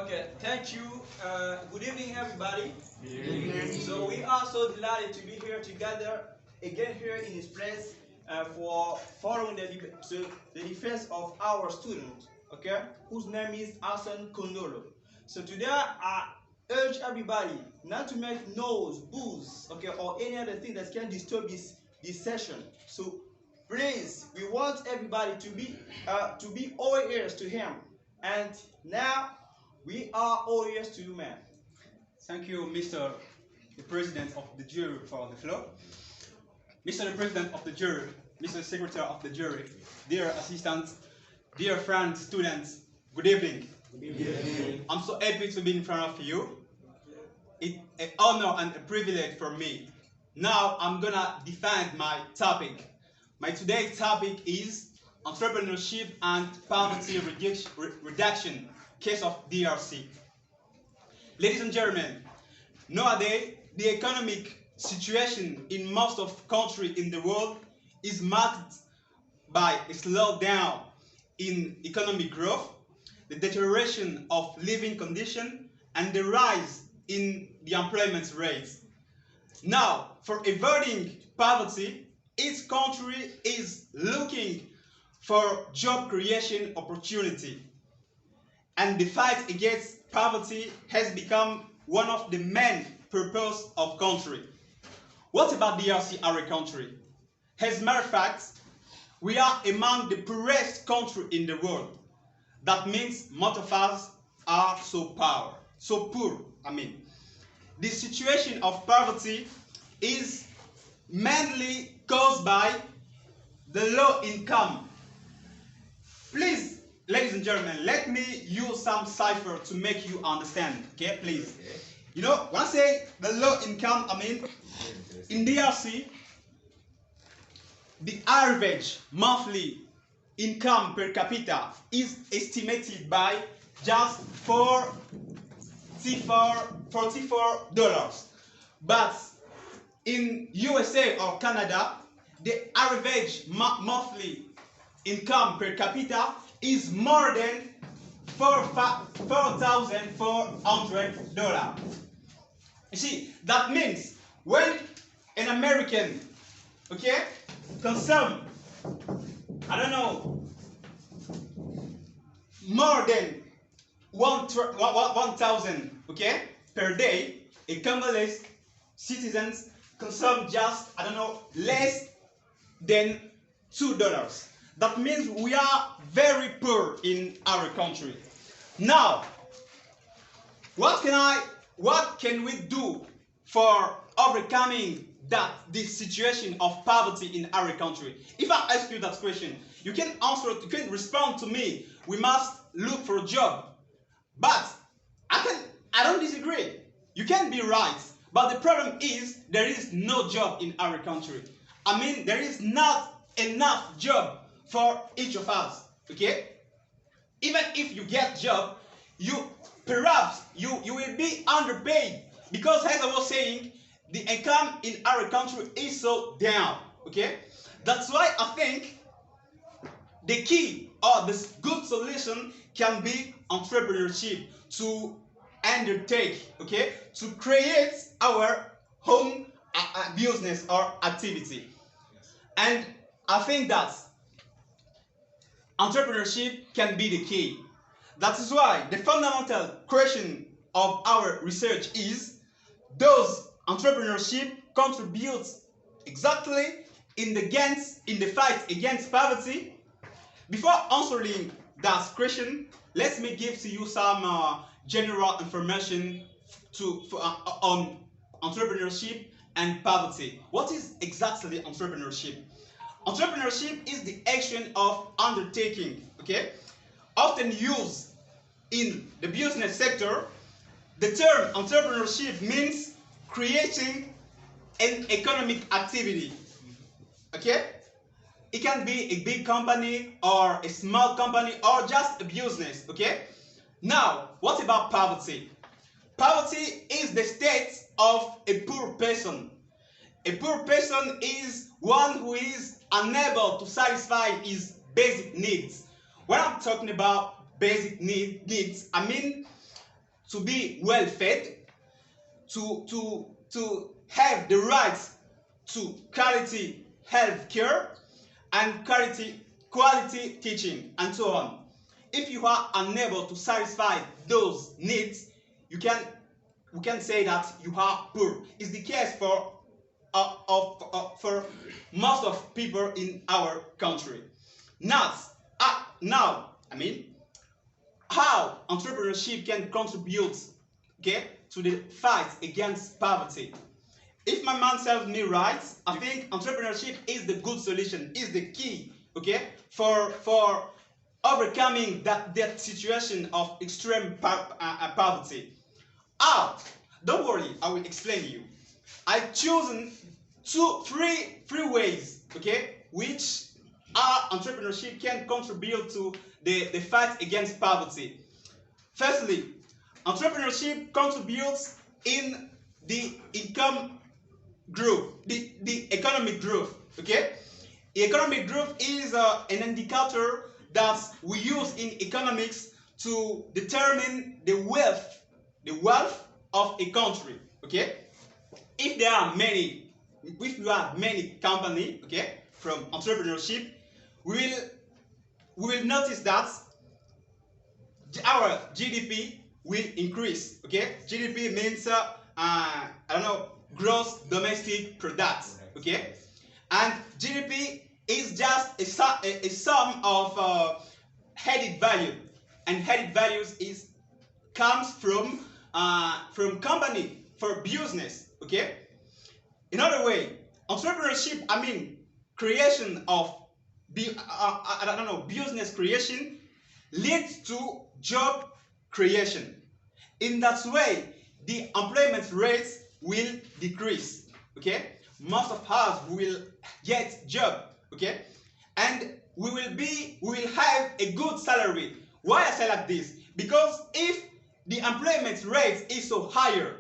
Okay, thank you. Good evening, everybody. Good evening. So we are so delighted to be here together again here in this place for following the defense of our student, okay, whose name is Arsene Nkondolo. So today I urge everybody not to make noise, booze, okay, or any other thing that can disturb this session. So please, we want everybody to be all ears to him. And now we are all ears to you, man. Thank you, Mr. the President of the Jury, for the floor. Mr. the President of the Jury, Mr. Secretary of the Jury, dear assistants, dear friends, students, good evening. Good evening. I'm so happy to be in front of you. It's an honor and a privilege for me. Now I'm gonna define my topic. My today's topic is entrepreneurship and poverty reduction, case of DRC. Ladies and gentlemen, nowadays the economic situation in most of countries in the world is marked by a slowdown in economic growth, the deterioration of living conditions, and the rise in the employment rate. Now, for avoiding poverty, each country is looking for job creation opportunity. And the fight against poverty has become one of the main purposes of country. What about DRC, our country? As a matter of fact, we are among the poorest countries in the world. That means most of us are so poor. The situation of poverty is mainly caused by the low income. Please, ladies and gentlemen, let me use some cipher to make you understand, okay, please. You know, when I say the low income, in DRC, the average monthly income per capita is estimated by just $44. But in USA or Canada, the average monthly income per capita is more than $4,400. You see, that means when an American, okay, consume, I don't know, more than 1,000, okay, per day, a Congolese citizens consume just, I don't know, less than $2. That means we are very poor in our country. Now, what can we do for overcoming this situation of poverty in our country? If I ask you that question, you can answer, you can respond to me. We must look for a job. But I don't disagree. You can be right. But the problem is there is no job in our country. There is not enough job for each of us. Okay? Even if you get job, perhaps you will be underpaid, because as I was saying, the income in our country is so down. Okay? That's why I think the key or the good solution can be entrepreneurship, to undertake, okay, to create our own business or activity. And I think that entrepreneurship can be the key. That is why the fundamental question of our research is, does entrepreneurship contribute exactly in the fight against poverty? Before answering that question, let me give to you some general information on entrepreneurship and poverty. What is exactly entrepreneurship? Entrepreneurship is the action of undertaking, okay? Often used in the business sector, the term entrepreneurship means creating an economic activity, okay? It can be a big company or a small company or just a business, okay? Now, what about poverty? Poverty is the state of a poor person. A poor person is one who is unable to satisfy his basic needs. When I'm talking about basic needs, to be well fed, to have the rights to quality health care and quality teaching and so on. If you are unable to satisfy those needs, we can say that you are poor. It's the case for most of people in our country. Now, I mean, how entrepreneurship can contribute, okay, to the fight against poverty. If my man tells me right, I think entrepreneurship is the good solution, is the key, okay, for overcoming that situation of extreme poverty. Don't worry, I will explain to you. I've chosen three ways, okay, which entrepreneurship can contribute to the fight against poverty. Firstly, entrepreneurship contributes in the income growth, the economic growth, okay? The economic growth is an indicator that we use in economics to determine the wealth of a country, okay? If you have many companies, okay, from entrepreneurship, we will notice that our GDP will increase, okay? GDP means I don't know, gross domestic product, okay? And GDP is just a sum of added value, and added values comes from company for business, okay? In other way, entrepreneurship, I mean creation of business creation leads to job creation. In that way, the employment rates will decrease, okay? Most of us will get job, okay? And we will have a good salary. Why I say like this? Because if the employment rate is so higher,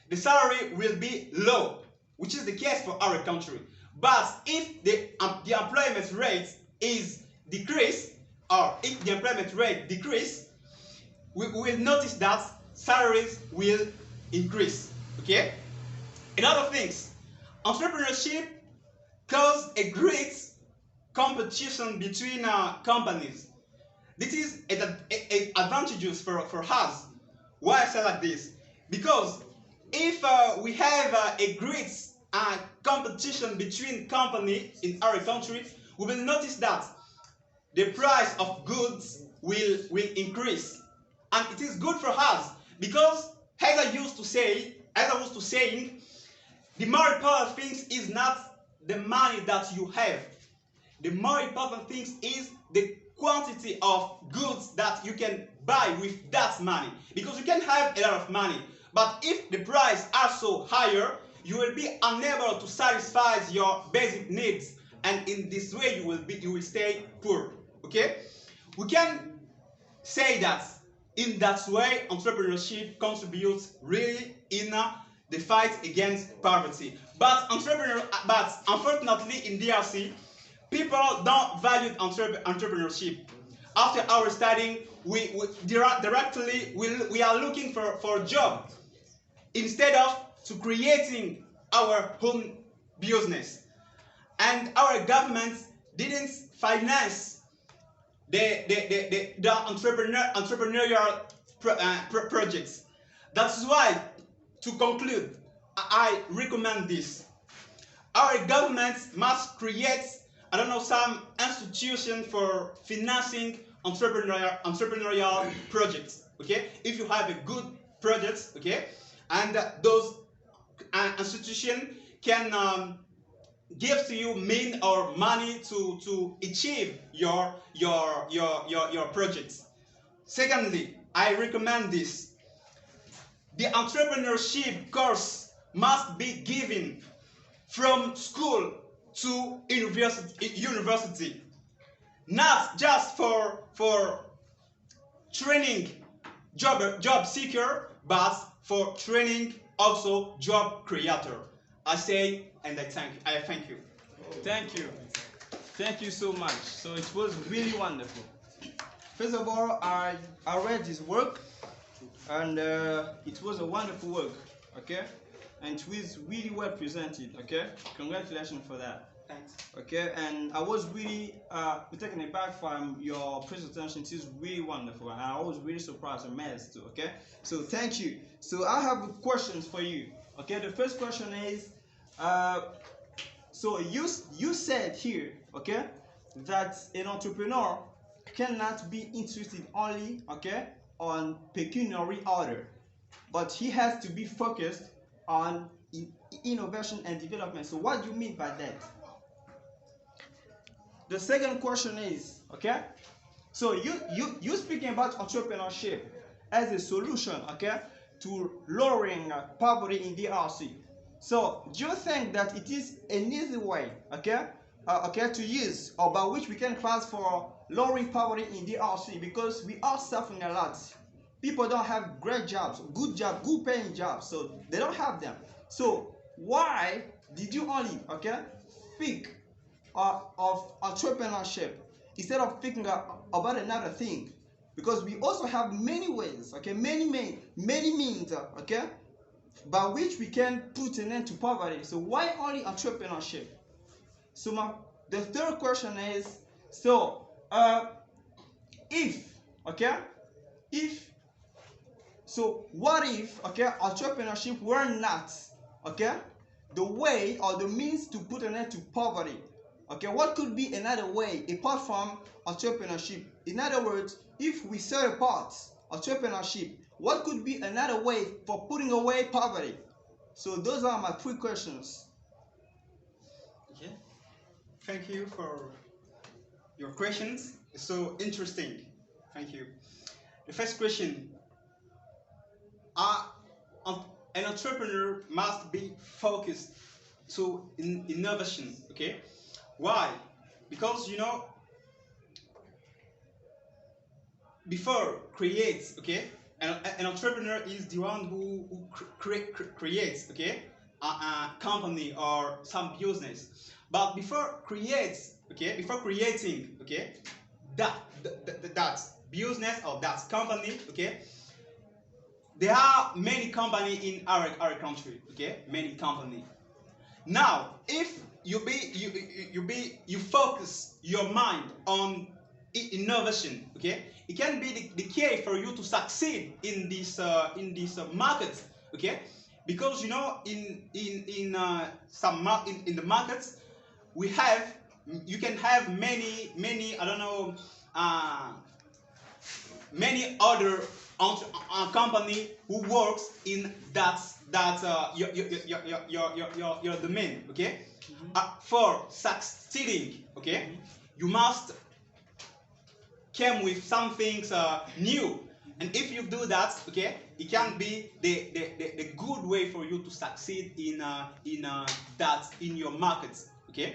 the salary will be low, which is the case for our country. But if the employment rate is decreased, or if the employment rate decrease, we will notice that salaries will increase, okay? In other things, entrepreneurship causes a great competition between companies. This is advantageous for us. Why I say like this? Because if we have a great competition between companies in our country, we will notice that the price of goods will increase, and it is good for us because, as I used to say, the more important thing is not the money that you have. The more important thing is the quantity of goods that you can buy with that money. Because you can have a lot of money, but if the price are so higher, you will be unable to satisfy your basic needs, and in this way you will stay poor. Okay? We can say that in that way entrepreneurship contributes really in the fight against poverty. But unfortunately in DRC, people don't value entrepreneurship. After our studying, we are looking for a job instead of to creating our own business. And our government didn't finance the entrepreneurial projects. That's why, to conclude, I recommend this. Our government must create, some institution for financing entrepreneurial projects. Okay, if you have a good project, okay, and those institution can give to you mean or money to achieve your projects. Secondly, I recommend this. The entrepreneurship course must be given from school to university, not just for training job seeker, but for training also job creator. I say and I thank you. Thank you so much. So it was really wonderful. First of all, I read this work and it was a wonderful work. Okay, and it was really well presented. Okay, congratulations for that. Thanks. Okay, and I was really taken aback from your presentation. It is really wonderful, and I was really surprised and amazed too. Okay, so thank you. So I have questions for you. Okay, the first question is, so you said here, okay, that an entrepreneur cannot be interested only, okay, on pecuniary order, but he has to be focused on innovation and development. So what do you mean by that? The second question is, okay, so you speaking about entrepreneurship as a solution, okay, to lowering poverty in DRC. So do you think that it is an easy way, okay, okay, to use, or by which we can pass for lowering poverty in DRC, because we are suffering a lot. People don't have great jobs, good paying jobs, so they don't have them. So why did you only, okay, think of entrepreneurship instead of thinking about another thing? Because we also have many ways, okay, many means, okay, by which we can put an end to poverty. So why only entrepreneurship? So the third question is, so if, okay, so what if, okay, entrepreneurship were not, okay, the way or the means to put an end to poverty? Okay, what could be another way apart from entrepreneurship? In other words, if we set apart entrepreneurship, what could be another way for putting away poverty? So those are my three questions. Okay. Thank you for your questions. It's so interesting. Thank you. The first question: an entrepreneur must be focused to innovation. Okay. Why? Because before creates, okay, an entrepreneur is the one who creates, okay, a company or some business. But before creates, okay, before creating, okay, that business or that company, okay, there are many company in our country, okay, many company. Now, if you focus your mind on innovation, okay, it can be the key for you to succeed in this market, okay, because in the markets you can have many I don't know many other company who works in your domain, okay. For succeeding, okay, you must come with some things new, and if you do that, okay, it can be the good way for you to succeed in your market, okay.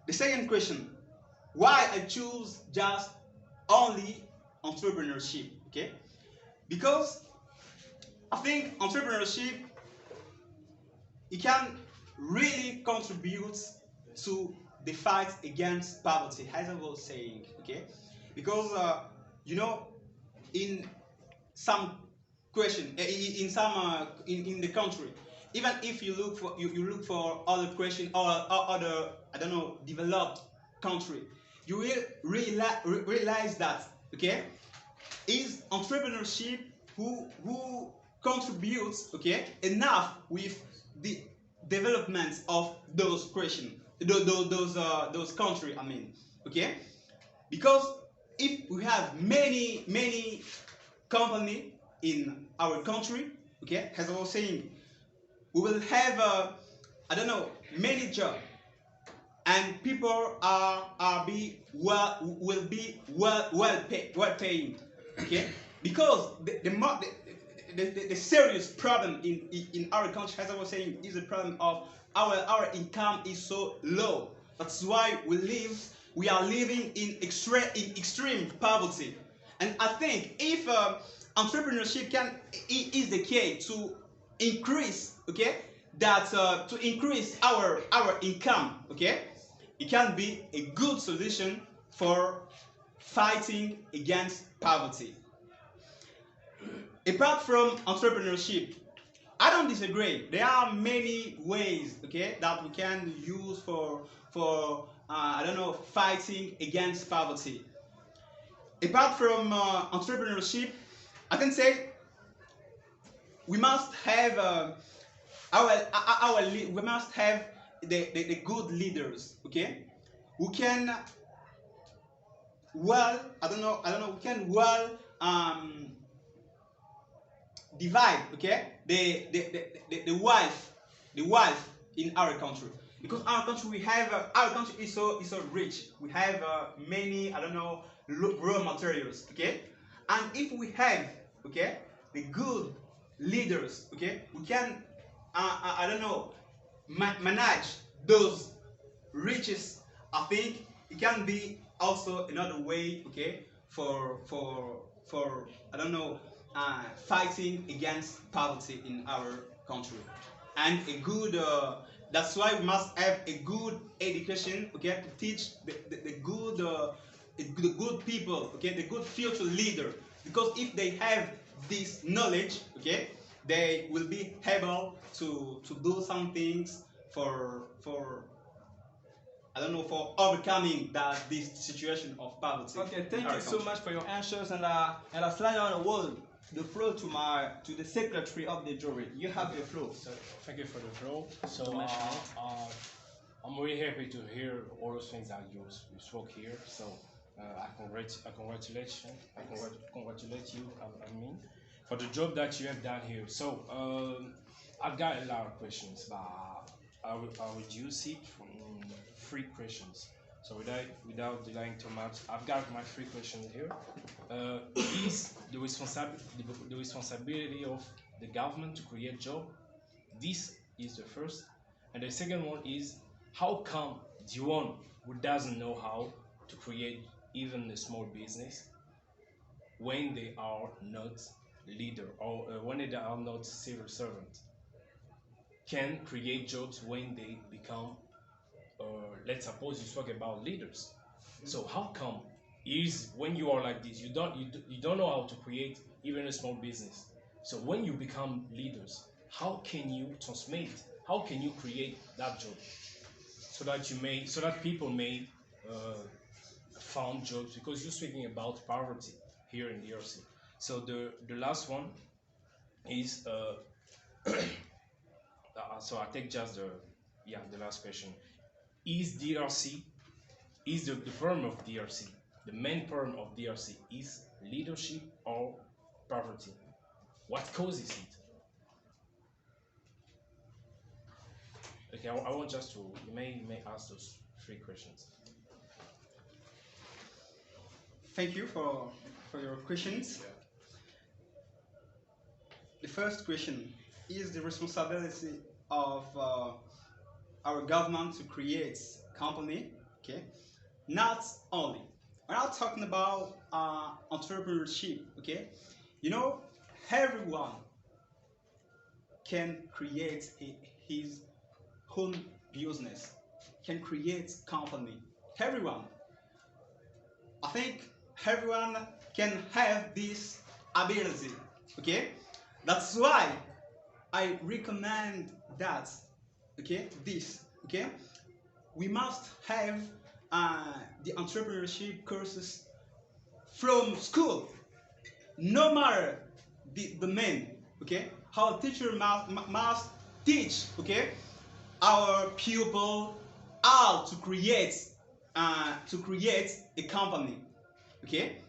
The second question: why I choose just only entrepreneurship, okay? Because I think entrepreneurship, it can really contribute to the fight against poverty, as I was saying, okay? Because in some question, in some in the country, even if you look for you look for other question or other, I don't know, developed country, you will realize that, okay, is entrepreneurship who contributes, okay, enough with the development of those question, those country, I mean, okay. Because if we have many company in our country, okay, as I was saying, we will have I don't know, many jobs, and people will be well paying, okay. Because the serious problem in our country, as I was saying, is the problem of our income is so low. That's why we are living in extreme poverty. And I think if entrepreneurship is the key to increase, okay, that to increase our income, okay, it can be a good solution for fighting against poverty. Apart from entrepreneurship, I don't disagree. There are many ways, okay, that we can use for I don't know, fighting against poverty. Apart from entrepreneurship, I can say we must have we must have the good leaders, okay, who can we can divide, okay, the wealth in our country, because our country we have our country is so rich. We have many, I don't know, raw materials, okay, and if we have, okay, the good leaders, okay, we can I don't know, manage those riches. I think it can be also another way, okay, for I don't know, fighting against poverty in our country, and a good. That's why we must have a good education, okay, to teach the good the good people, okay, the good future leader. Because if they have this knowledge, okay, they will be able to do some things for I don't know, for overcoming this situation of poverty. Okay, thank in our you so country. much for your answers, and I slide on the wall the floor to the secretary of the jury. You have the floor. So thank you for the floor. So I'm really happy to hear all those things that you spoke here. So I congratulate you. I mean, for the job that you have done here. So I've got a lot of questions, but I'll reduce it from 3 questions. So without delaying too much, I've got my 3 questions here. Is the responsibility of the government to create job? This is the first. And the second one is, how come the one who doesn't know how to create even a small business, when they are not leader, or when they are not civil servant, can create jobs when they become, let's suppose you talk about leaders. So how come is when you are like this, you don't know how to create even a small business. So when you become leaders, how can you transmit? How can you create that job so that people may found jobs? Because you're speaking about poverty here in DRC. So the last one is so I take just the last question. Is DRC, is the problem of DRC, the main problem of DRC is leadership or poverty? What causes it? Okay, I want just to, you may ask those 3 questions. Thank you for your questions. The first question is the responsibility of our government to create company. Okay, not only we're not talking about entrepreneurship. Okay, you know, everyone can create his own business, can create company. Everyone. I think everyone can have this ability. Okay, that's why I recommend that. Okay, this. Okay, we must have the entrepreneurship courses from school, no matter the men. Okay, our teacher must teach. Okay, our pupil how to create a company. Okay,